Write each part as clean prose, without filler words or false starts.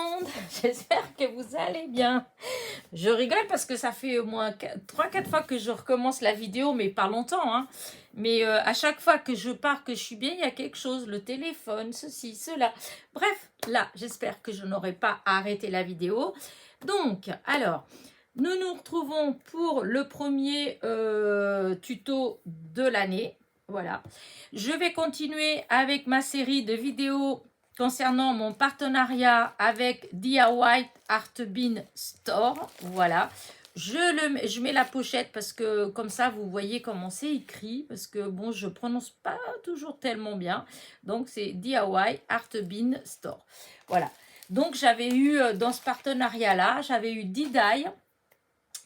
monde, j'espère que vous allez bien. Je rigole parce que ça fait au moins 3-4 fois que je recommence la vidéo, mais pas longtemps. Hein. Mais à chaque fois que je pars, que je suis bien, il y a quelque chose, le téléphone, ceci, cela. Bref, là, j'espère que je n'aurai pas arrêté la vidéo. Donc, alors, nous nous retrouvons pour le premier tuto de l'année. Voilà. Je vais continuer avec ma série de vidéos concernant mon partenariat avec DIY Art Bean Store. Voilà. Je mets la pochette parce que comme ça, vous voyez comment c'est écrit. Parce que bon, je prononce pas toujours tellement bien. Donc, c'est DIY Art Bean Store. Voilà. Donc, j'avais eu dans ce partenariat-là, j'avais eu 10 die.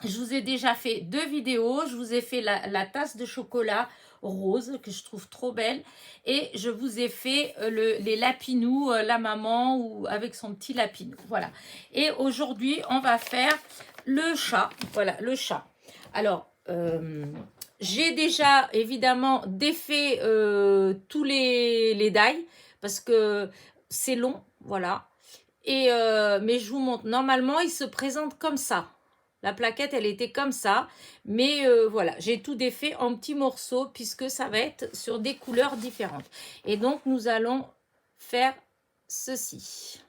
Je vous ai déjà fait 2 vidéos. Je vous ai fait la tasse de chocolat rose que je trouve trop belle. Et je vous ai fait les lapinous, la maman ou avec son petit lapinou. Voilà. Et aujourd'hui, on va faire le chat. Voilà, le chat. Alors, j'ai déjà évidemment défait tous les die parce que c'est long. Voilà. Et, mais je vous montre. Normalement, il se présente comme ça. La plaquette, elle était comme ça. Mais voilà, j'ai tout défait en petits morceaux puisque ça va être sur des couleurs différentes. Et donc, nous allons faire ceci.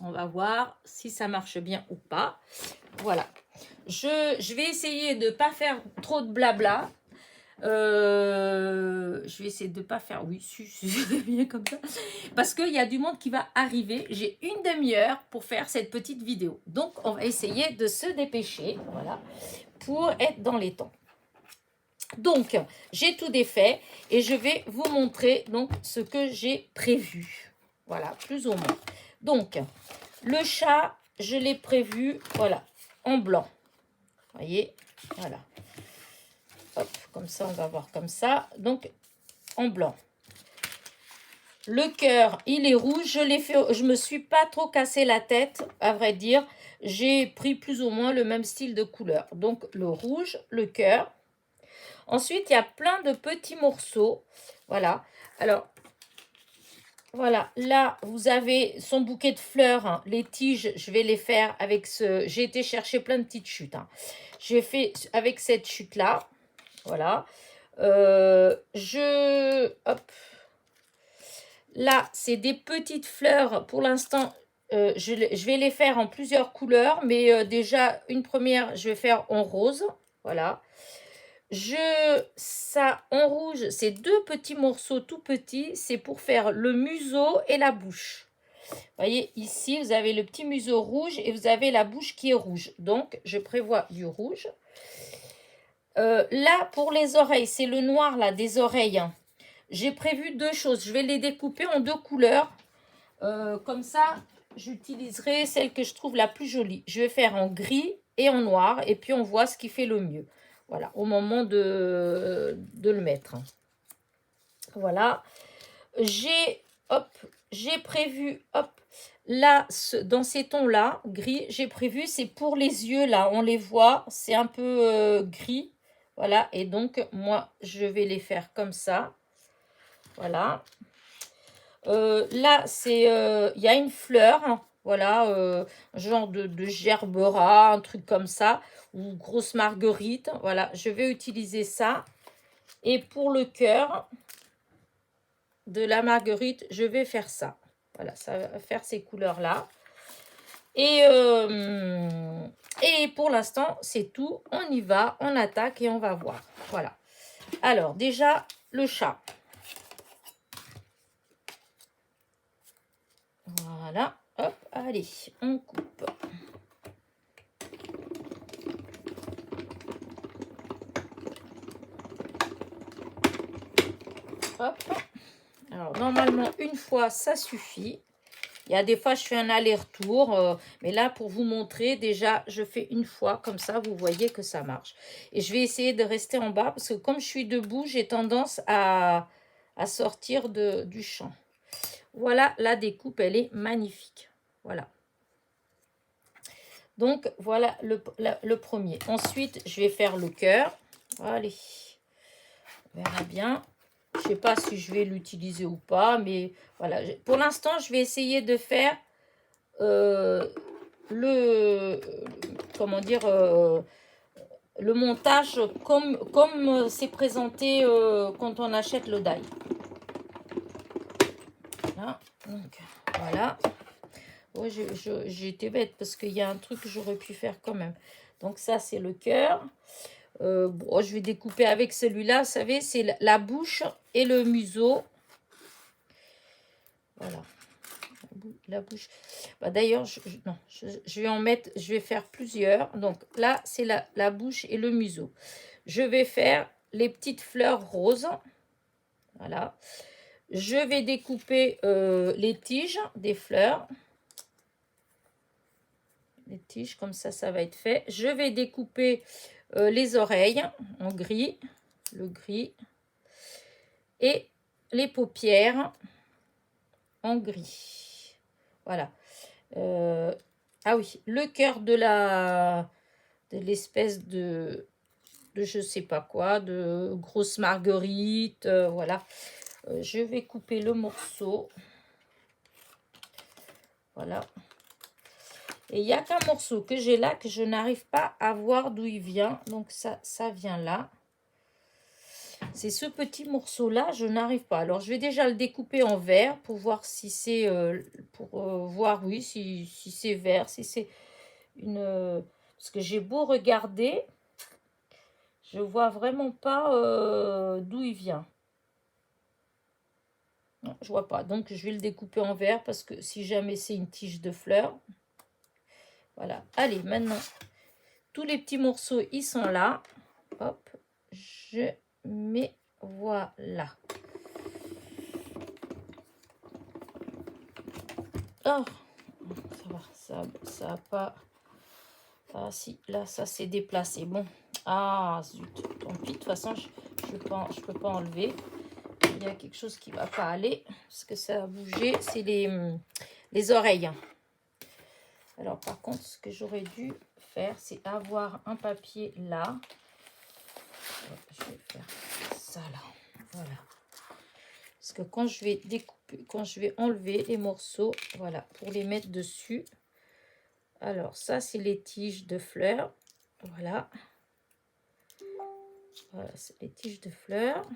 On va voir si ça marche bien ou pas. Voilà. Je vais essayer de ne pas faire trop de blabla. Je vais essayer de ne pas faire... Oui, c'est bien comme ça. Parce qu'il y a du monde qui va arriver. J'ai une demi-heure pour faire cette petite vidéo. Donc, on va essayer de se dépêcher. Voilà. Pour être dans les temps. Donc, j'ai tout défait. Et je vais vous montrer donc ce que j'ai prévu. Voilà, plus ou moins. Donc, le chat, je l'ai prévu, voilà, en blanc. Vous voyez, voilà. Hop, comme ça, on va voir comme ça. Donc, en blanc. Le cœur, il est rouge. Je l'ai fait, je me suis pas trop cassé la tête, à vrai dire. J'ai pris plus ou moins le même style de couleur. Donc, le rouge, le cœur. Ensuite, il y a plein de petits morceaux. Voilà. Alors, voilà. Là, vous avez son bouquet de fleurs. Hein. Les tiges, je vais les faire avec ce... J'ai été chercher plein de petites chutes. Hein. J'ai fait avec cette chute-là. Voilà. Hop. Là, c'est des petites fleurs. Pour l'instant, je vais les faire en plusieurs couleurs. Mais déjà, une première, je vais faire en rose. Voilà. Ça, en rouge, c'est 2 petits morceaux tout petits. C'est pour faire le museau et la bouche. Vous voyez, ici, vous avez le petit museau rouge et vous avez la bouche qui est rouge. Donc, je prévois du rouge. Là, pour les oreilles, c'est le noir là des oreilles. J'ai prévu 2 choses. Je vais les découper en 2 couleurs. Comme ça, j'utiliserai celle que je trouve la plus jolie. Je vais faire en gris et en noir. Et puis, on voit ce qui fait le mieux. Voilà, au moment de le mettre. Voilà. J'ai prévu, là, dans ces tons-là, gris, j'ai prévu, c'est pour les yeux, là, on les voit, c'est un peu gris. Voilà, et donc, moi, je vais les faire comme ça. Voilà. Là, c'est, il y a une fleur, hein, voilà, genre de gerbera, un truc comme ça, ou grosse marguerite. Voilà, je vais utiliser ça. Et pour le cœur de la marguerite, je vais faire ça. Voilà, ça va faire ces couleurs-là. Et pour l'instant, c'est tout. On y va, on attaque et on va voir. Voilà. Alors, déjà, le chat. Voilà. Hop, allez, on coupe. Hop. Alors, normalement, une fois, ça suffit. Il y a des fois, je fais un aller-retour. Mais là, pour vous montrer, déjà, je fais une fois. Comme ça, vous voyez que ça marche. Et je vais essayer de rester en bas. Parce que comme je suis debout, j'ai tendance à sortir du champ. Voilà, la découpe, elle est magnifique. Voilà. Donc, voilà le premier. Ensuite, je vais faire le cœur. Allez. On verra bien. Je ne sais pas si je vais l'utiliser ou pas, mais voilà. Pour l'instant, je vais essayer de faire le, comment dire, le montage comme c'est présenté quand on achète le die. Voilà, donc voilà. Ouais, j'étais bête parce qu'il y a un truc que j'aurais pu faire quand même. Donc ça, c'est le cœur. Bon, je vais découper avec celui-là. Vous savez, c'est la bouche et le museau. Voilà. La bouche. Bah, d'ailleurs, non, je vais en mettre, je vais faire plusieurs. Donc là, c'est la bouche et le museau. Je vais faire les petites fleurs roses. Voilà. Je vais découper les tiges des fleurs. Les tiges, comme ça va être fait. Je vais découper les oreilles en gris, le gris, et les paupières en gris. Voilà. Ah oui, le cœur de l'espèce de je sais pas quoi, de grosse marguerite, voilà. Je vais couper le morceau. Voilà. Et il n'y a qu'un morceau que j'ai là que je n'arrive pas à voir d'où il vient. Donc ça vient là. C'est ce petit morceau-là, je n'arrive pas. Alors, je vais déjà le découper en vert pour voir si c'est... voir, oui, si c'est vert, si c'est une... parce que j'ai beau regarder, je vois vraiment pas d'où il vient. Non, je vois pas. Donc, je vais le découper en vert parce que si jamais c'est une tige de fleurs. Voilà. Allez, maintenant, tous les petits morceaux, ils sont là. Hop, je mets... Voilà. Oh, ça va, ça a pas... Ah si, là, ça s'est déplacé. Bon, ah zut, tant pis, de toute façon, je peux pas enlever. Il y a quelque chose qui va pas aller, parce que ça a bougé, c'est les oreilles. Alors, par contre, ce que j'aurais dû faire, c'est avoir un papier là. Je vais faire ça là, voilà. Parce que quand je vais découper, quand je vais enlever les morceaux, voilà, pour les mettre dessus. Alors, ça, c'est les tiges de fleurs. Voilà. Voilà, c'est les tiges de fleurs.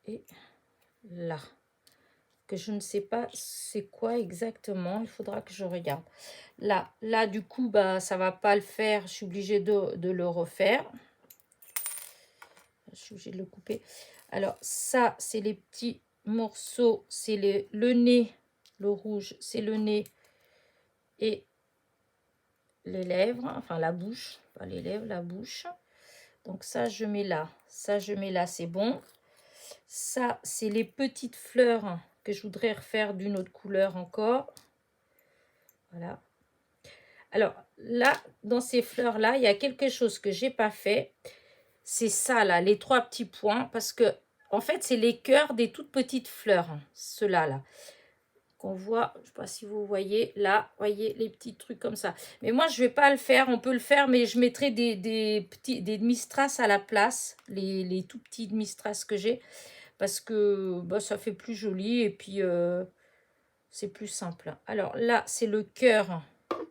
Et là. Que je ne sais pas c'est quoi exactement. Il faudra que je regarde. Là du coup, bah, ça va pas le faire. Je suis obligée de le refaire. Je suis obligée de le couper. Alors, ça, c'est les petits morceaux. C'est le nez. Le rouge, c'est le nez et les lèvres. Enfin, la bouche. Pas les lèvres, la bouche. Donc, ça, je mets là. Ça, je mets là, c'est bon. Ça, c'est les petites fleurs que je voudrais refaire d'une autre couleur encore. Voilà. Alors, là, dans ces fleurs-là, il y a quelque chose que j'ai pas fait. C'est ça, là, les 3 petits points. Parce que, en fait, c'est les cœurs des toutes petites fleurs. Ceux-là, là. Qu'on voit, je ne sais pas si vous voyez, là, voyez, les petits trucs comme ça. Mais moi, je ne vais pas le faire. On peut le faire, mais je mettrai des demi-strass à la place. Les tout petits demi-strass que j'ai. Parce que bah, ça fait plus joli et puis c'est plus simple. Alors là, c'est le cœur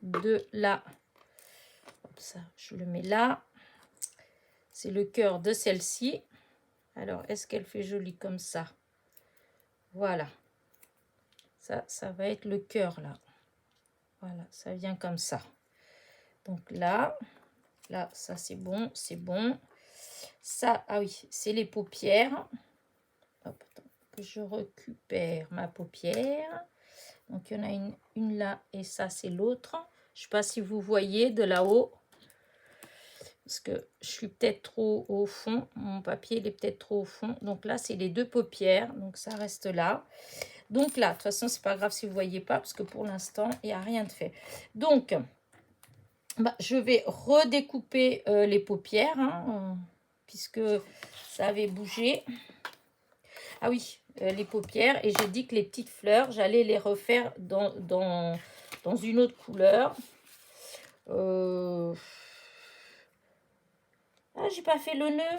de la... Ça, je le mets là. C'est le cœur de celle-ci. Alors, est-ce qu'elle fait joli comme ça? Voilà. Ça va être le cœur là. Voilà, ça vient comme ça. Donc là, ça c'est bon, c'est bon. Ça, ah oui, c'est les paupières. Hop, attends, que je récupère ma paupière. Donc, il y en a une là et ça, c'est l'autre. Je ne sais pas si vous voyez de là-haut. Parce que je suis peut-être trop au fond. Mon papier, il est peut-être trop au fond. Donc là, c'est les 2 paupières. Donc, ça reste là. Donc là, de toute façon, c'est pas grave si vous ne voyez pas. Parce que pour l'instant, il n'y a rien de fait. Donc, bah, je vais redécouper les paupières. Puisque ça avait bougé. Ah oui, les paupières. Et j'ai dit que les petites fleurs, j'allais les refaire dans une autre couleur. Ah, j'ai pas fait le nœud.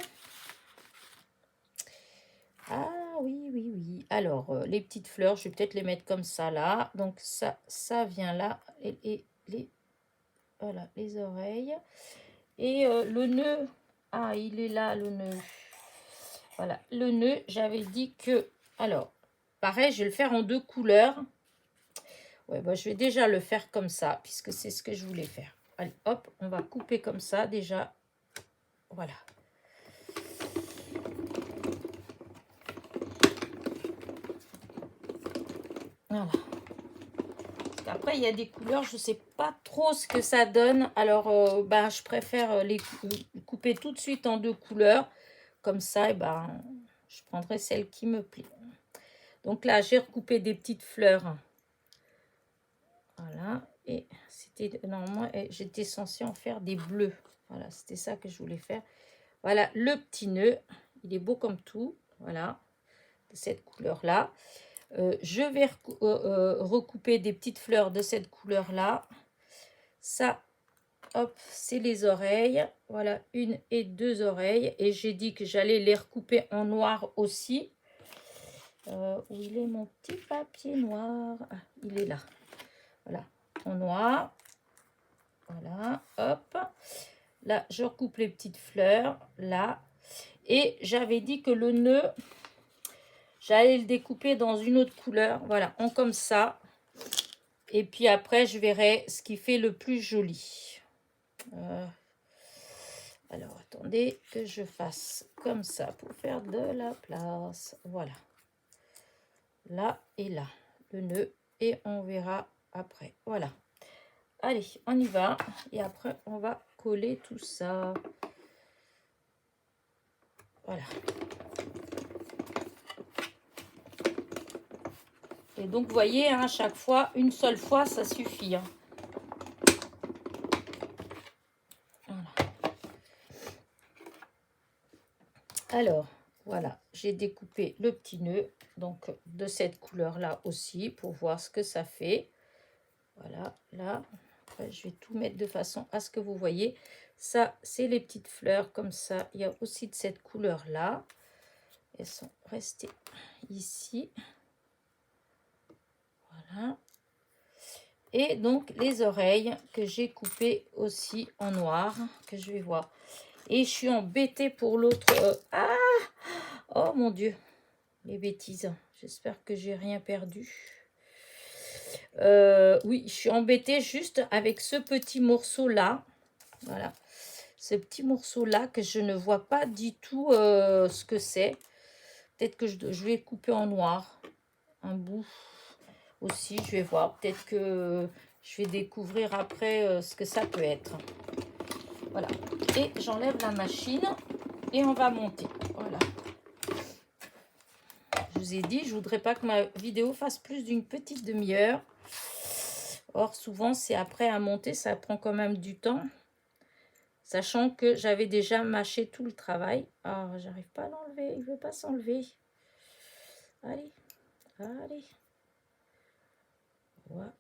Ah oui, oui, oui. Alors, les petites fleurs, je vais peut-être les mettre comme ça, là. Donc, ça vient là. Et voilà, les oreilles. Et le nœud, ah, il est là, le nœud. Voilà, le nœud, j'avais dit que... Alors, pareil, je vais le faire en 2 couleurs. Ouais, bah, je vais déjà le faire comme ça, puisque c'est ce que je voulais faire. Allez, hop, on va couper comme ça, déjà. Voilà. Voilà. Après, il y a des couleurs, je ne sais pas trop ce que ça donne. Alors, ben, je préfère les couper tout de suite en 2 couleurs. Comme ça, et ben, je prendrai celle qui me plaît. Donc là, j'ai recoupé des petites fleurs. Voilà. Et c'était normalement, j'étais censée en faire des bleus. Voilà, c'était ça que je voulais faire. Voilà, le petit nœud. Il est beau comme tout. Voilà, de cette couleur-là. Je vais recouper des petites fleurs de cette couleur-là. Ça, hop, c'est les oreilles. Voilà, 1 et 2 oreilles. Et j'ai dit que j'allais les recouper en noir aussi. Où il est mon petit papier noir? Ah, il est là. Voilà, en noir. Voilà, hop. Là, je recoupe les petites fleurs, là. Et j'avais dit que le nœud, j'allais le découper dans une autre couleur. Voilà, en comme ça. Et puis après, je verrai ce qui fait le plus joli. Alors, attendez que je fasse comme ça pour faire de la place. Voilà. Là et là, le nœud. Et on verra après. Voilà. Allez, on y va. Et après, on va coller tout ça. Voilà. Et donc, vous voyez, hein, à chaque fois, une seule fois, ça suffit. Hein. Voilà. Alors, voilà, j'ai découpé le petit nœud, donc de cette couleur-là aussi, pour voir ce que ça fait. Voilà, là. Après, je vais tout mettre de façon à ce que vous voyez. Ça, c'est les petites fleurs comme ça. Il y a aussi de cette couleur-là. Elles sont restées ici. Voilà. Et donc, les oreilles que j'ai coupées aussi en noir, que je vais voir. Et je suis embêtée pour l'autre. Ah! Oh mon Dieu! Les bêtises. J'espère que j'ai rien perdu. Oui, je suis embêtée juste avec ce petit morceau-là. Voilà. Ce petit morceau-là que je ne vois pas du tout ce que c'est. Peut-être que je vais couper en noir. Un bout aussi, je vais voir. Peut-être que je vais découvrir après ce que ça peut être. Voilà. Et j'enlève la machine et on va monter. Voilà. Je vous ai dit, je voudrais pas que ma vidéo fasse plus d'une petite demi-heure. Or, souvent, c'est après à monter, ça prend quand même du temps. Sachant que j'avais déjà mâché tout le travail. Ah, j'arrive pas à l'enlever, il veut pas s'enlever. Allez, allez. Voilà.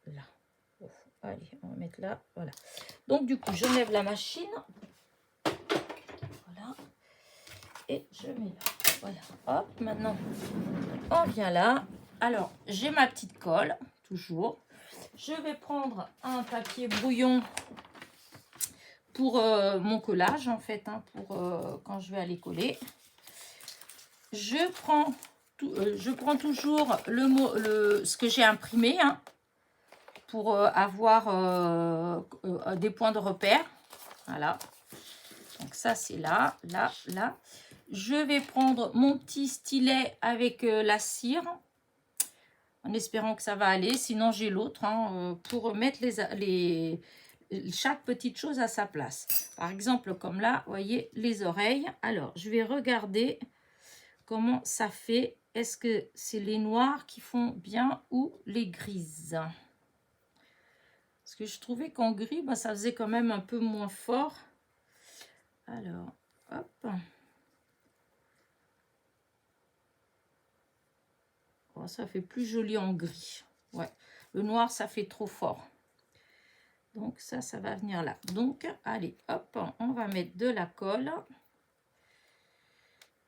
Oh, allez, on va mettre là, voilà. Donc, du coup, j'enlève la machine. Voilà. Et je mets là. Voilà, hop, maintenant, on vient là. Alors, j'ai ma petite colle, toujours. Je vais prendre un papier brouillon pour mon collage, en fait, hein, pour quand je vais aller coller. Je prends toujours ce que j'ai imprimé, hein, pour avoir des points de repère. Voilà. Donc ça, c'est là, là, là. Je vais prendre mon petit stylet avec la cire, en espérant que ça va aller. Sinon, j'ai l'autre hein, pour mettre chaque petite chose à sa place. Par exemple, comme là, vous voyez, les oreilles. Alors, je vais regarder comment ça fait. Est-ce que c'est les noirs qui font bien ou les grises? Parce que je trouvais qu'en gris, bah, ça faisait quand même un peu moins fort. Alors, hop. Oh, ça fait plus joli en gris. Ouais, le noir, ça fait trop fort. Donc, ça va venir là. Donc, allez, hop, on va mettre de la colle.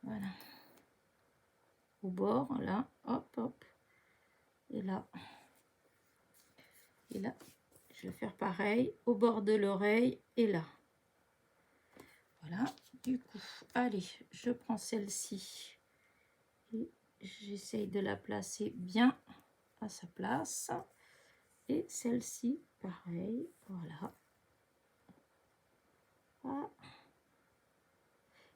Voilà. au bord, là, hop, hop, et là, je vais faire pareil, au bord de l'oreille, et là. Voilà, du coup, allez, je prends celle-ci, et j'essaye de la placer bien à sa place, et celle-ci, pareil, voilà. Ah.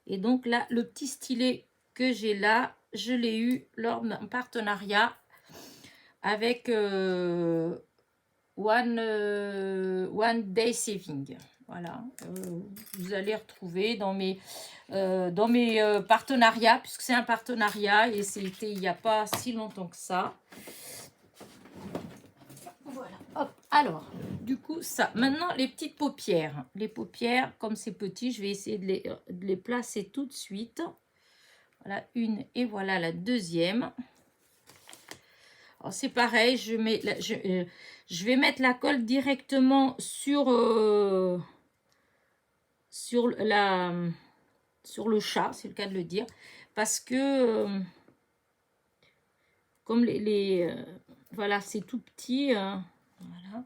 Et donc là, le petit stylet que j'ai là, je l'ai eu lors d'un partenariat avec One Day Saving. Voilà, vous allez retrouver dans mes partenariats, puisque c'est un partenariat et c'était il n'y a pas si longtemps que ça. Voilà, hop, alors, du coup, ça. Maintenant, les petites paupières. Les paupières, comme c'est petit, je vais essayer de les placer tout de suite. Voilà, une et voilà la deuxième. Alors, c'est pareil, je vais mettre la colle directement sur le chat, c'est le cas de le dire, parce que comme voilà, c'est tout petit, voilà,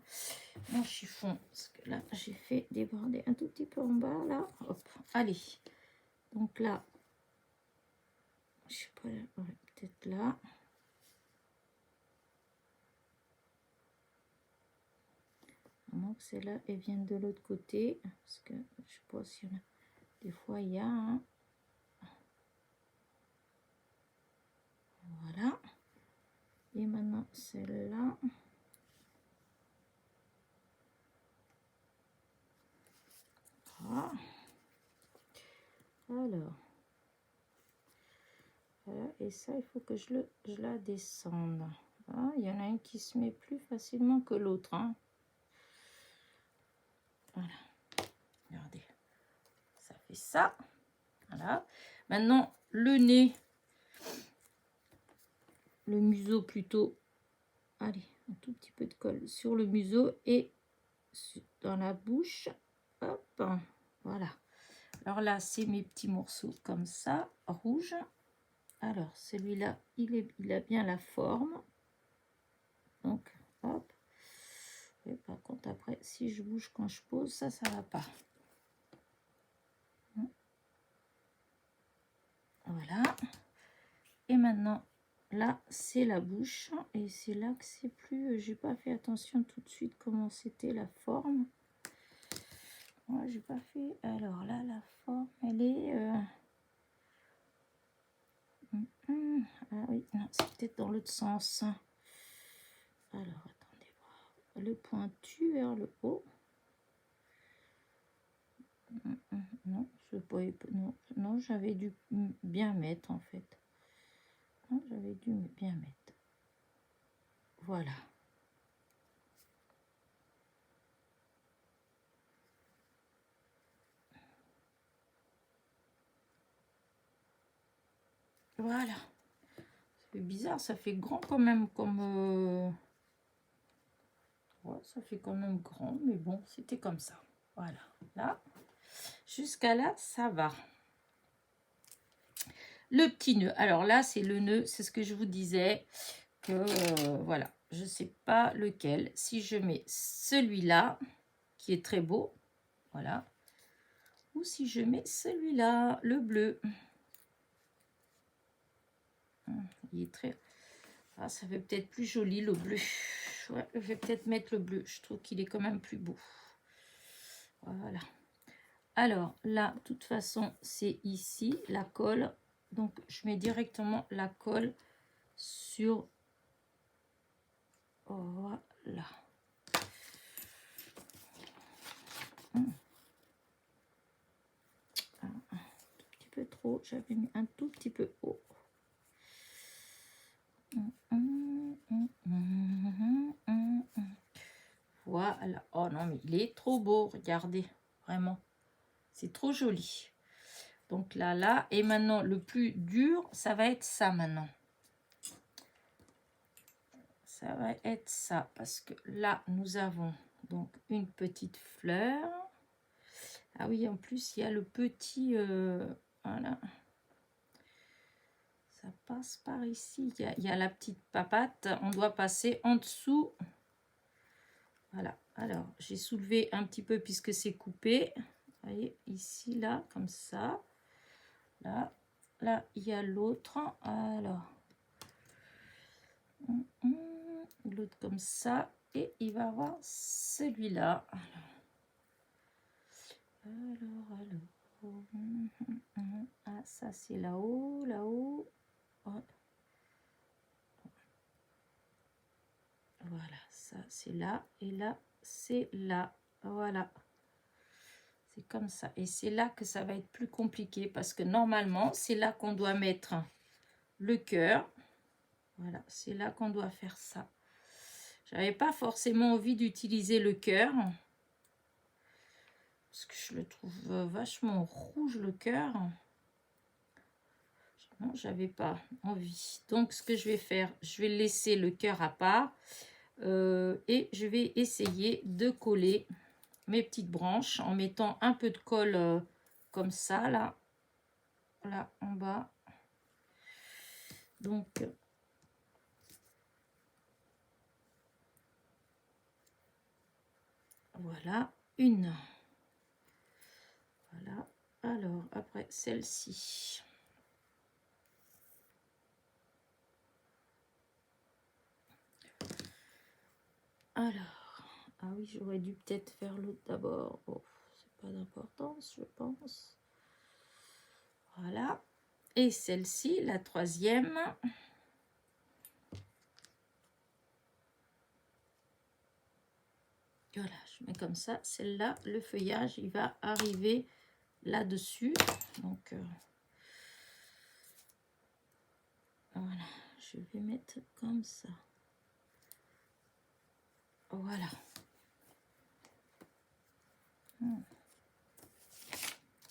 mon chiffon, parce que là j'ai fait déborder un tout petit peu en bas, là, hop, allez, donc là, je sais pas, ouais, peut-être là, donc celle-là, elle vient de l'autre côté, parce que je sais pas si on a, des fois il y a, hein. Voilà, et maintenant celle-là. Ah. Alors, voilà, et ça, il faut que je la descende. Ah, il y en a une qui se met plus facilement que l'autre, hein. Voilà, regardez, ça fait ça. Voilà, maintenant le nez, le museau plutôt. Allez, un tout petit peu de colle sur le museau et dans la bouche. Hop, voilà. Alors là, c'est mes petits morceaux comme ça, rouge. Alors, celui-là, il a bien la forme. Donc, hop. Et par contre, après, si je bouge quand je pose, ça va pas. Voilà. Et maintenant, là, c'est la bouche. Et c'est là que c'est plus... j'ai pas fait attention tout de suite comment c'était la forme. Ouais, j'ai pas fait... Alors là, la forme, elle est... Ah oui, non, c'est peut-être dans l'autre sens. Alors, attendez voir. Le pointu vers le haut. Non, je pas... non, j'avais dû bien mettre, en fait. Non, j'avais dû bien mettre. Voilà. Voilà. C'est bizarre, ça fait grand quand même comme... Ouais, ça fait quand même grand, mais bon, c'était comme ça. Voilà. Là, jusqu'à là, ça va. Le petit nœud. Alors là, c'est le nœud, c'est ce que je vous disais. Que voilà, je ne sais pas lequel. Si je mets celui-là, qui est très beau, voilà. Ou si je mets celui-là, le bleu. Il est très... Ah, ça fait peut-être plus joli le bleu. Ouais, je vais peut-être mettre le bleu. Je trouve qu'il est quand même plus beau. Voilà. Alors là, de toute façon, c'est ici la colle. Donc, je mets directement la colle sur... Voilà. Un tout petit peu trop. J'avais mis un tout petit peu haut. Voilà. Oh non, mais il est trop beau. Regardez. Vraiment. C'est trop joli. Donc là. Et maintenant, le plus dur, ça va être ça maintenant. Ça va être ça. Parce que là, nous avons donc une petite fleur. Ah oui, en plus, il y a le petit... voilà. ça passe par ici. Il y a la petite papate. On doit passer en dessous. Voilà. Alors, j'ai soulevé un petit peu puisque c'est coupé. Vous voyez, ici, là, comme ça. Là, là, il y a l'autre. Alors, l'autre comme ça. Et il va avoir celui-là. Alors. Ah, ça, c'est là-haut, là-haut. Ouais. Voilà, ça, c'est là. Et là, c'est là. Voilà. C'est comme ça. Et c'est là que ça va être plus compliqué parce que normalement, c'est là qu'on doit mettre le cœur. Voilà, c'est là qu'on doit faire ça. J'avais pas forcément envie d'utiliser le cœur parce que je le trouve vachement rouge, le cœur. Non, j'avais pas envie. Donc, ce que je vais faire, je vais laisser le cœur à part et je vais essayer de coller mes petites branches en mettant un peu de colle comme ça, là en bas. Donc, voilà, une. Voilà. Alors, après, celle-ci. Alors, ah oui, j'aurais dû peut-être faire l'autre d'abord. Bon, c'est pas d'importance, je pense. Voilà. Et celle-ci, la troisième. Voilà, je mets comme ça. Celle-là, le feuillage, il va arriver là-dessus. Donc, voilà, je vais mettre comme ça. Voilà.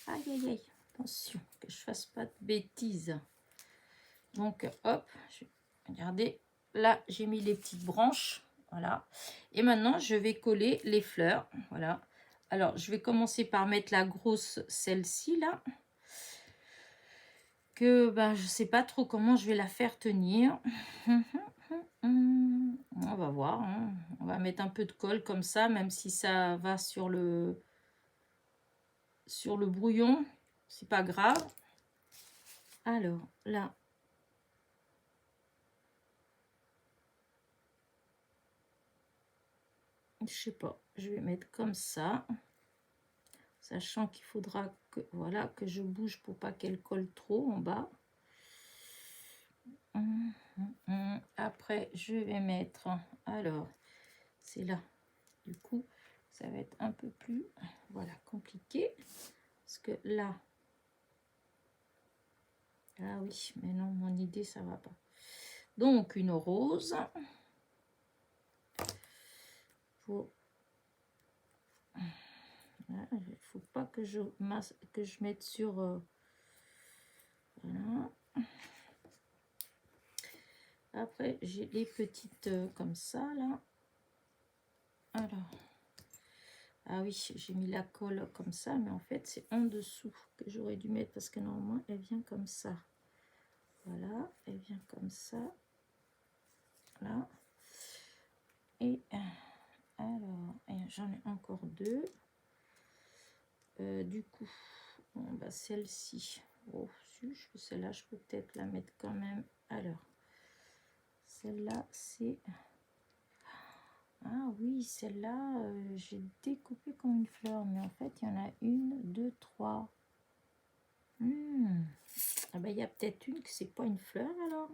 Aïe, aïe, aïe. Attention, que je fasse pas de bêtises. Donc, hop, regardez. Là, j'ai mis les petites branches. Voilà. Et maintenant, je vais coller les fleurs. Voilà. Alors, je vais commencer par mettre la grosse, celle-ci, là. Que, ben, je sais pas trop comment je vais la faire tenir. On va voir. Hein. On va mettre un peu de colle comme ça, même si ça va sur le brouillon. C'est pas grave. Alors, là. Je sais pas, je vais mettre comme ça, sachant qu'il faudra que voilà que je bouge pour pas qu'elle colle trop en bas. Après je vais mettre, alors c'est là, du coup ça va être un peu plus voilà compliqué parce que là, ah oui mais non, mon idée ça va pas. Donc une rose pour il faut pas que je mette sur voilà. Après j'ai les petites comme ça là. Alors ah oui, j'ai mis la colle comme ça, mais en fait c'est en dessous que j'aurais dû mettre parce que normalement elle vient comme ça. Voilà, elle vient comme ça. Là. Et alors, j'en ai encore deux. Du coup, bon, bah, celle-ci. Oh, si celle-là, je peux peut-être la mettre quand même. Alors, celle-là, c'est... Ah oui, celle-là, j'ai découpé comme une fleur, mais en fait, il y en a une, deux, trois. Ah ben, il y a peut-être une que c'est pas une fleur alors.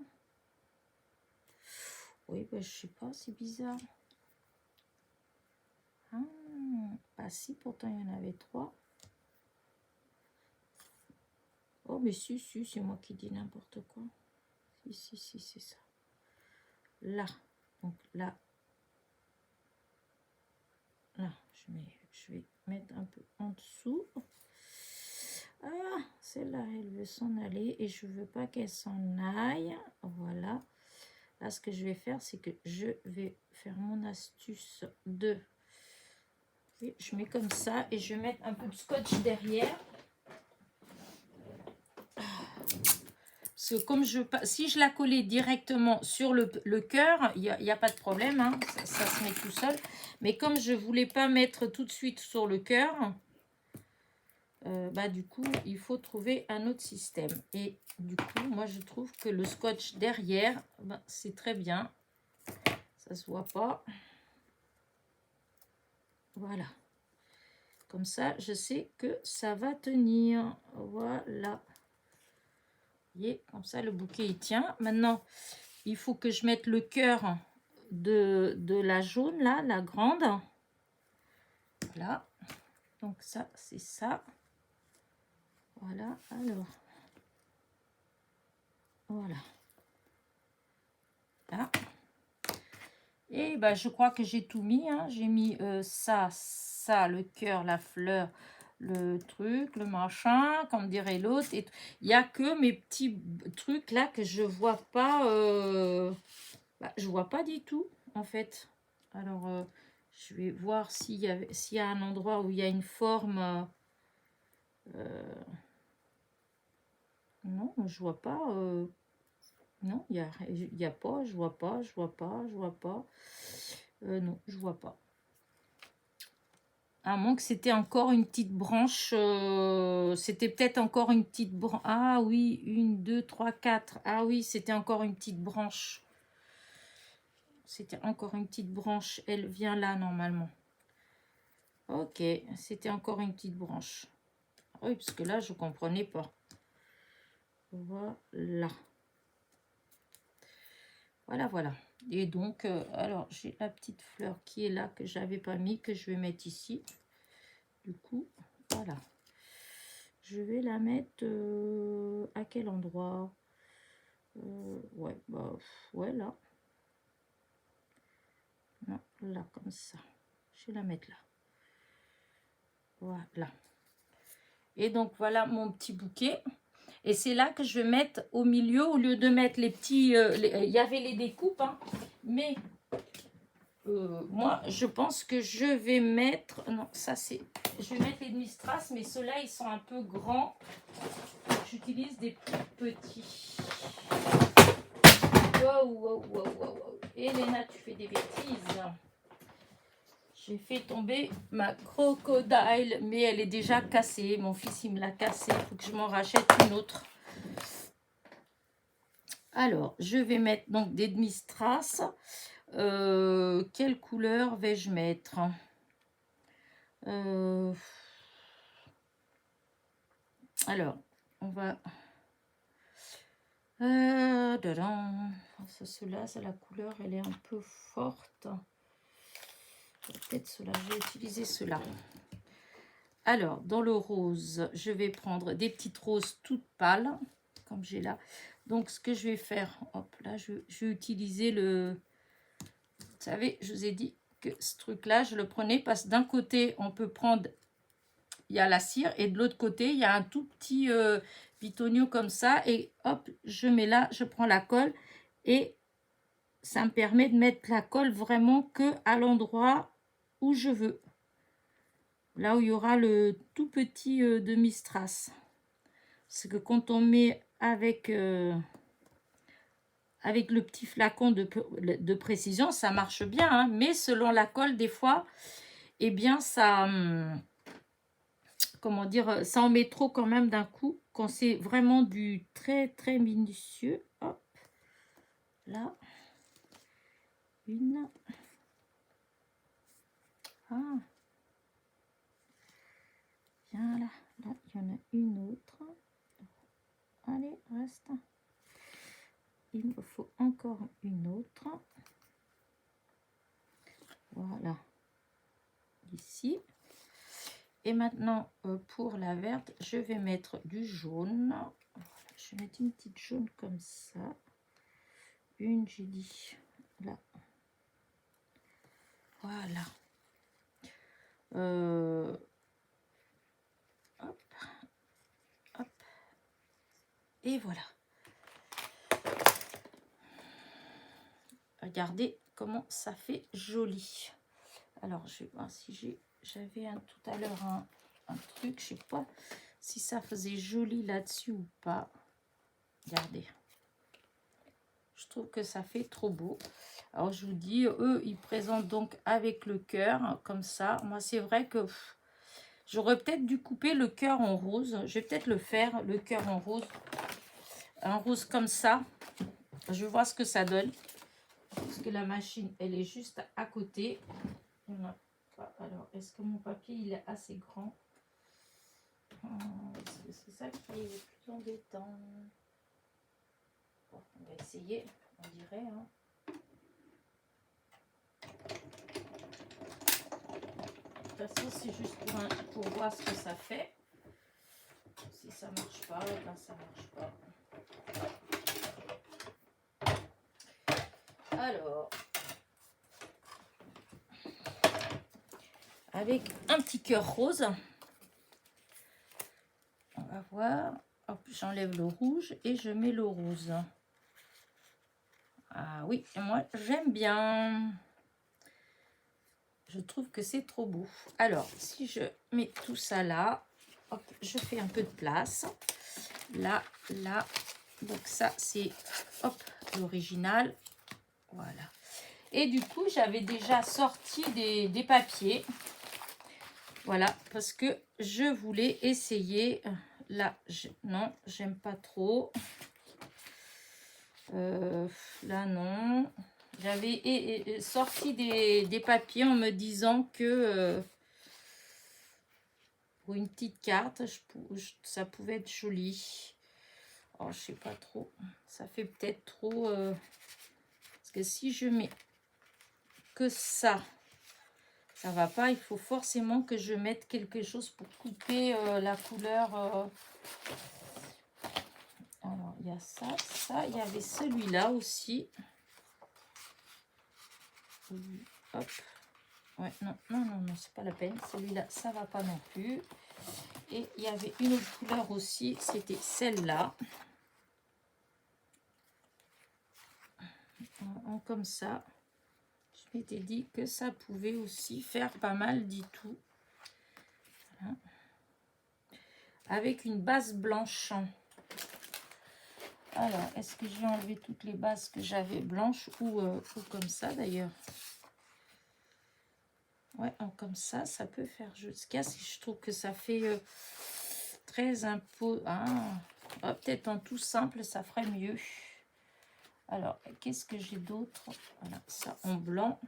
Oui, ben, je sais pas, c'est bizarre. Ah, bah si, pourtant il y en avait trois. Oh, mais si, c'est moi qui dis n'importe quoi. Si, c'est ça. Là, donc là, je vais mettre un peu en dessous. Ah, celle-là, elle veut s'en aller et je veux pas qu'elle s'en aille. Voilà. Là, ce que je vais faire, c'est que je vais faire mon astuce de... Et je mets comme ça et je vais mettre un peu de scotch derrière. Parce Parce que comme si je la collais directement sur le cœur, il y a pas de problème, hein, ça se met tout seul. Mais comme je voulais pas mettre tout de suite sur le cœur, bah du coup, il faut trouver un autre système. Et du coup, moi, je trouve que le scotch derrière, bah, c'est très bien. Ça se voit pas. Voilà. Comme ça, je sais que ça va tenir. Voilà. Vous voyez, comme ça, le bouquet, il tient. Maintenant, il faut que je mette le cœur de la jaune, là, la grande. Voilà. Donc, ça, c'est ça. Voilà. Alors. Voilà. Là. Et ben, je crois que j'ai tout mis. Hein. J'ai mis ça, le cœur, la fleur, le truc, le machin, comme dirait l'autre. Il n'y a que mes petits trucs là que je vois pas. Je vois pas du tout, en fait. Alors, je vais voir s'il y a un endroit où il y a une forme. Non, je vois pas. Non, il y a pas, je vois pas, je vois pas, je vois pas. Non, je vois pas. À moins que c'était encore une petite branche. C'était peut-être encore une petite branche. Ah oui, 1, 2, 3, 4. Ah oui, c'était encore une petite branche. C'était encore une petite branche. Elle vient là, normalement. Ok, c'était encore une petite branche. Oui, parce que là, je ne comprenais pas. Voilà. Voilà, voilà. Et donc, alors, j'ai la petite fleur qui est là, que j'avais pas mis, que je vais mettre ici. Du coup, voilà. Je vais la mettre à quel endroit? Ouais, bah, ouais, là. Non, là, comme ça. Je vais la mettre là. Voilà. Et donc, voilà mon petit bouquet. Et c'est là que je vais mettre au milieu, au lieu de mettre les petits... il y avait les découpes, hein, mais moi, je pense que je vais mettre... Non, ça c'est... Je vais mettre les demi-strass, mais ceux-là, ils sont un peu grands. J'utilise des petits. Wow, wow, wow, wow, wow. Elena, tu fais des bêtises. J'ai fait tomber ma crocodile, mais elle est déjà cassée. Mon fils, il me l'a cassée. Il faut que je m'en rachète une autre. Alors, je vais mettre donc des demi-strass. Quelle couleur vais-je mettre? Alors, on va... Cela, c'est la couleur, elle est un peu forte. Peut-être cela, je vais utiliser cela. Alors, dans le rose, je vais prendre des petites roses toutes pâles, comme j'ai là. Donc, ce que je vais faire, hop, là, je vais utiliser le... Vous savez, je vous ai dit que ce truc-là, je le prenais parce que d'un côté, on peut prendre... Il y a la cire et de l'autre côté, il y a un tout petit bitonio comme ça. Et hop, je mets là, je prends la colle et ça me permet de mettre la colle vraiment que à l'endroit où je veux. Là où il y aura le tout petit demi-strass. C'est que quand on met avec le petit flacon de précision, ça marche bien. Hein, mais selon la colle, des fois, eh bien, ça... comment dire, ça en met trop quand même d'un coup. Quand c'est vraiment du très, très minutieux. Hop. Là. Une. Ah. Viens là. Là, il y en a une autre. Allez, reste. Il me faut encore une autre. Voilà. Ici. Et maintenant, pour la verte, je vais mettre du jaune. Voilà, je vais mettre une petite jaune comme ça. Une, j'ai dit, là. Voilà. Hop. Hop. Et voilà. Regardez comment ça fait joli. Alors, je vais voir si j'avais tout à l'heure un truc. Je sais pas si ça faisait joli là-dessus ou pas. Regardez. Je trouve que ça fait trop beau. Alors, je vous dis, eux, ils présentent donc avec le cœur, comme ça. Moi, c'est vrai que j'aurais peut-être dû couper le cœur en rose. Je vais peut-être le faire, le cœur en rose. Un rose comme ça. Je vais voir ce que ça donne. Parce que la machine, elle est juste à côté. Alors, est-ce que mon papier, il est assez grand? C'est ça qui est le plus embêtant. Bon, on va essayer, on dirait. Hein. De toute façon, c'est juste pour voir ce que ça fait. Si ça marche pas, ben ça marche pas. Alors, avec un petit cœur rose, on va voir. Hop, j'enlève le rouge et je mets le rose. Ah oui, moi j'aime bien. Je trouve que c'est trop beau. Alors, si je mets tout ça là, hop, je fais un peu de place. Là, là. Donc ça, c'est l'original. Voilà. Et du coup, j'avais déjà sorti des papiers. Voilà, parce que je voulais essayer. Là, non, j'aime pas trop. Là, non. J'avais sorti des papiers en me disant que pour une petite carte, ça pouvait être joli. Oh, je sais pas trop. Ça fait peut-être trop... parce que si je mets que ça va pas. Il faut forcément que je mette quelque chose pour couper la couleur. Alors, il y a ça. Il y avait celui-là aussi. Hop. Ouais, non, c'est pas la peine. Celui-là, ça va pas non plus. Et il y avait une autre couleur aussi. C'était celle-là. Comme ça. Je m'étais dit que ça pouvait aussi faire pas mal du tout. Voilà. Avec une base blanche. Alors, est-ce que j'ai enlevé toutes les bases que j'avais blanches ou comme ça d'ailleurs? Ouais, comme ça peut faire jeu. Ce qu'il y a, je trouve que ça fait très impôt. Ah, peut-être en tout simple, ça ferait mieux. Alors, qu'est-ce que j'ai d'autre? Voilà, ça en blanc.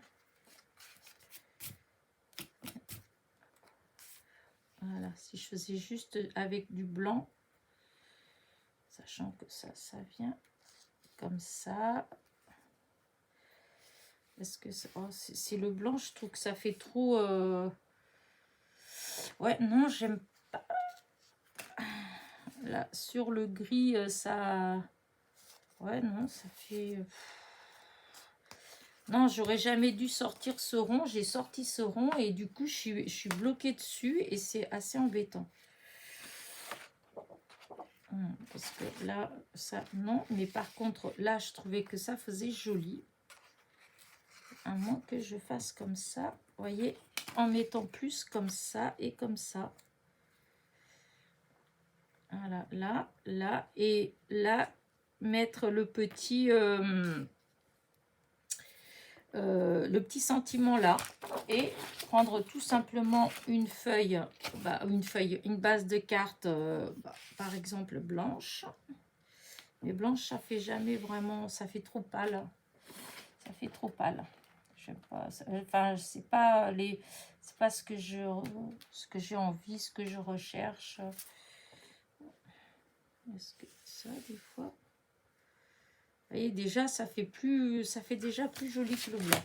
Voilà, si je faisais juste avec du blanc, sachant que ça vient comme ça. Est-ce que c'est le blanc? Je trouve que ça fait trop... Ouais, non, j'aime pas. Là, sur le gris, ça... Ouais, non, ça fait... Non, j'aurais jamais dû sortir ce rond. J'ai sorti ce rond et du coup, je suis bloquée dessus et c'est assez embêtant. Parce que là, ça, non. Mais par contre, là, je trouvais que ça faisait joli. À moins que je fasse comme ça. Vous voyez, en mettant plus comme ça et comme ça. Voilà, là, et là, mettre le petit sentiment là. Et prendre tout simplement une feuille, une base de cartes, par exemple blanche. Mais blanche, ça fait jamais vraiment, ça fait trop pâle. Ça fait trop pâle. Je sais pas, enfin, c'est pas ce que j'ai envie, ce que je recherche. Est-ce que ça, des fois... Vous voyez, déjà, ça fait déjà plus joli que le blanc.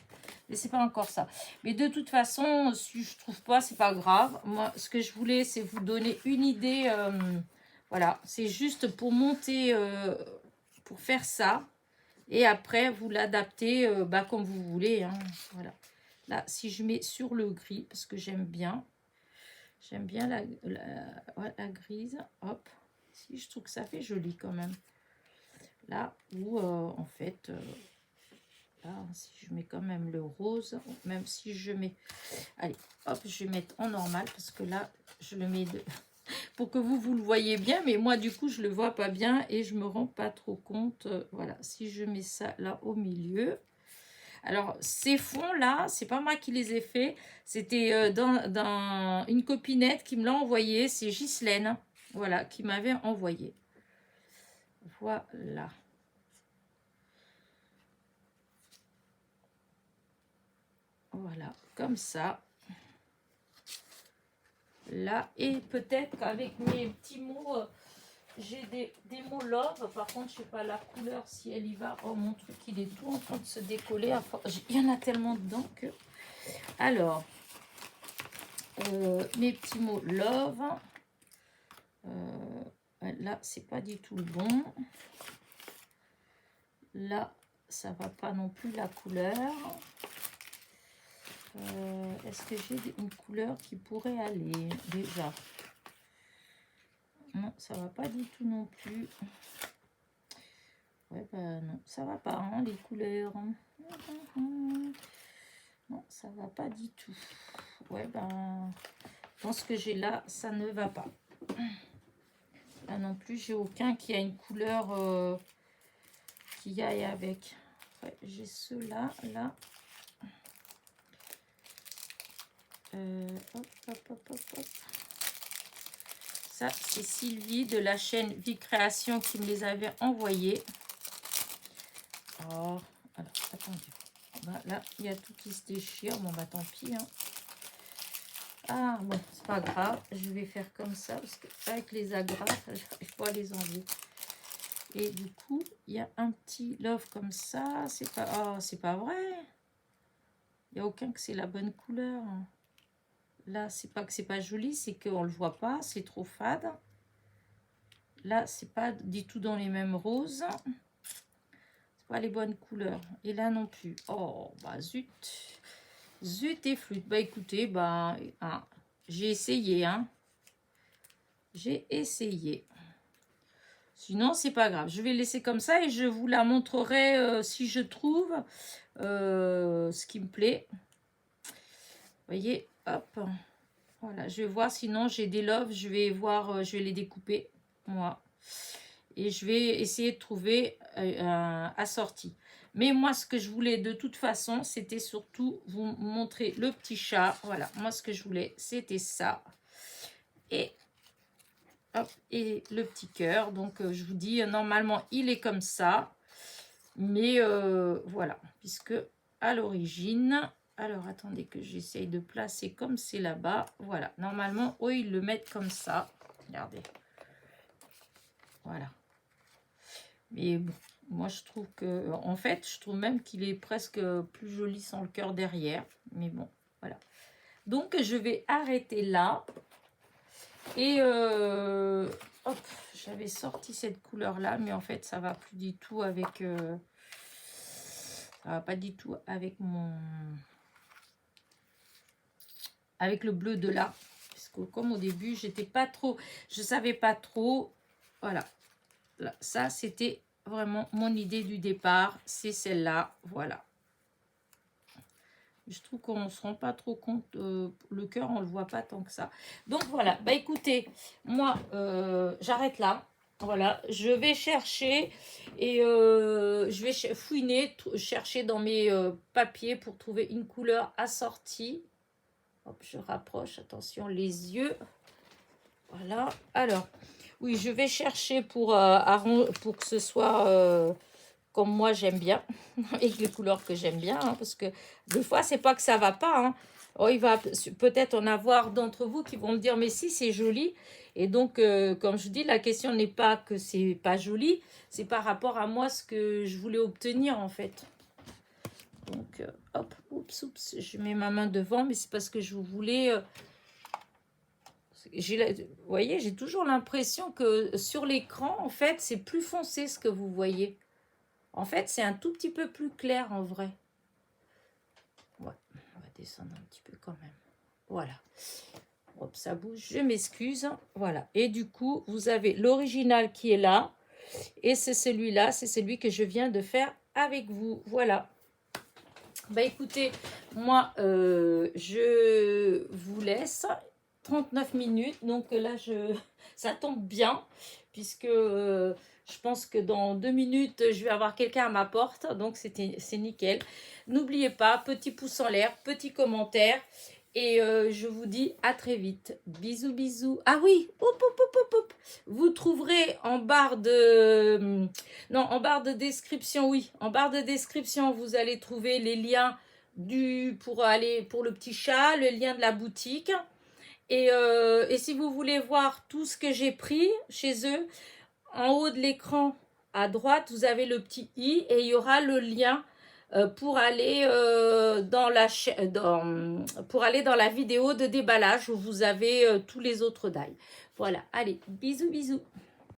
Mais c'est pas encore ça. Mais de toute façon, si je trouve pas, c'est pas grave. Moi, ce que je voulais, c'est vous donner une idée. Voilà, c'est juste pour monter, pour faire ça. Et après, vous l'adaptez comme vous voulez. Hein, voilà. Là, si je mets sur le gris, parce que j'aime bien la grise. Hop. Si, je trouve que ça fait joli quand même. Là où, en fait, là, si je mets quand même le rose, même si je mets... Allez, hop, je vais mettre en normal, parce que là, je le mets pour que vous le voyez bien. Mais moi, du coup, je le vois pas bien et je me rends pas trop compte. Voilà, si je mets ça là au milieu. Alors, ces fonds-là, c'est pas moi qui les ai faits. C'était dans une copinette qui me l'a envoyé. C'est Ghislaine, voilà, qui m'avait envoyé. Voilà. Voilà, comme ça. Là, et peut-être qu'avec mes petits mots, j'ai des mots love. Par contre, je sais pas la couleur, si elle y va. Oh, mon truc, il est tout en train de se décoller. Il y en a tellement dedans que... Alors, mes petits mots love. Là, c'est pas du tout le bon. Là, ça va pas non plus la couleur. Est-ce que j'ai une couleur qui pourrait aller déjà? Non, ça va pas du tout non plus. Ouais, bah non, ça va pas, hein, les couleurs. Non, ça va pas du tout. Ouais, ben, je pense que j'ai là, ça ne va pas. Là non plus, j'ai aucun qui a une couleur qui aille avec. Ouais, j'ai ceux-là, là. Hop, hop, hop, hop, hop. Ça, c'est Sylvie de la chaîne Vie Création qui me les avait envoyés. Oh, alors, attendez. Bah, là, il y a tout qui se déchire. Bon, bah, tant pis. Hein. Ah, bon, c'est pas grave. Je vais faire comme ça parce qu'avec les agrafes, il faut les enlever. Et du coup, il y a un petit love comme ça. C'est pas... Oh, c'est pas vrai. Il n'y a aucun que c'est la bonne couleur. Là, c'est pas que c'est pas joli, c'est qu'on le voit pas. C'est trop fade. Là, c'est pas du tout dans les mêmes roses. C'est pas les bonnes couleurs. Et là non plus. Oh, bah zut. Zut et flûte. Bah écoutez, bah hein, j'ai essayé. Hein. J'ai essayé. Sinon, c'est pas grave. Je vais laisser comme ça et je vous la montrerai si je trouve ce qui me plaît. Vous voyez, hop. Voilà, je vais voir. Sinon, j'ai des loves. Je vais voir, je vais les découper, moi. Et je vais essayer de trouver un assorti. Mais moi, ce que je voulais de toute façon, c'était surtout vous montrer le petit chat. Voilà, moi, ce que je voulais, c'était ça. Et, hop, et le petit cœur. Donc, je vous dis, normalement, il est comme ça. Mais voilà, puisque à l'origine... Alors, attendez que j'essaye de placer comme c'est là-bas. Voilà, normalement, eux, ils le mettent comme ça. Regardez. Voilà. Mais bon, moi je trouve que, en fait, je trouve même qu'il est presque plus joli sans le cœur derrière. Mais bon, voilà. Donc, je vais arrêter là. Et, hop, j'avais sorti cette couleur-là, mais en fait, ça va plus du tout avec... ça va pas du tout avec mon... avec le bleu de là. Parce que comme au début, j'étais pas trop... Je savais pas trop. Voilà. Là, ça, c'était vraiment mon idée du départ. C'est celle-là. Voilà. Je trouve qu'on ne se rend pas trop compte. Le cœur, on ne le voit pas tant que ça. Donc, voilà. Bah, écoutez, moi, j'arrête là. Voilà. Je vais chercher et je vais fouiner, chercher dans mes papiers pour trouver une couleur assortie. Hop, je rapproche. Attention, les yeux. Voilà. Alors... Oui, je vais chercher pour que ce soit comme moi j'aime bien, avec les couleurs que j'aime bien, hein, parce que des fois, c'est pas que ça va pas. Hein. Oh, il va peut-être en avoir d'entre vous qui vont me dire, mais si, c'est joli. Et donc, comme je dis, la question n'est pas que c'est pas joli, c'est par rapport à moi ce que je voulais obtenir, en fait. Donc, hop, oups, je mets ma main devant, mais c'est parce que je voulais... vous voyez, j'ai toujours l'impression que sur l'écran, en fait, c'est plus foncé ce que vous voyez. En fait, c'est un tout petit peu plus clair en vrai. Ouais, on va descendre un petit peu quand même. Voilà. Hop, ça bouge, je m'excuse. Voilà. Et du coup, vous avez l'original qui est là. Et c'est celui-là, c'est celui que je viens de faire avec vous. Voilà. Bah écoutez, moi, je vous laisse. 39 minutes. Donc là, ça tombe bien, puisque je pense que dans 2 minutes, je vais avoir quelqu'un à ma porte. Donc c'est nickel. N'oubliez pas, petit pouce en l'air, petit commentaire. Et je vous dis à très vite. Bisous, bisous. Ah oui, hop, hop, hop, hop, hop. Vous trouverez en barre de... Non, en barre de description, oui. En barre de description, vous allez trouver les liens pour aller pour le petit chat, le lien de la boutique. Et si vous voulez voir tout ce que j'ai pris chez eux, en haut de l'écran à droite, vous avez le petit i et il y aura le lien pour aller pour aller dans la vidéo de déballage où vous avez tous les autres dailles. Voilà, allez, bisous, bisous.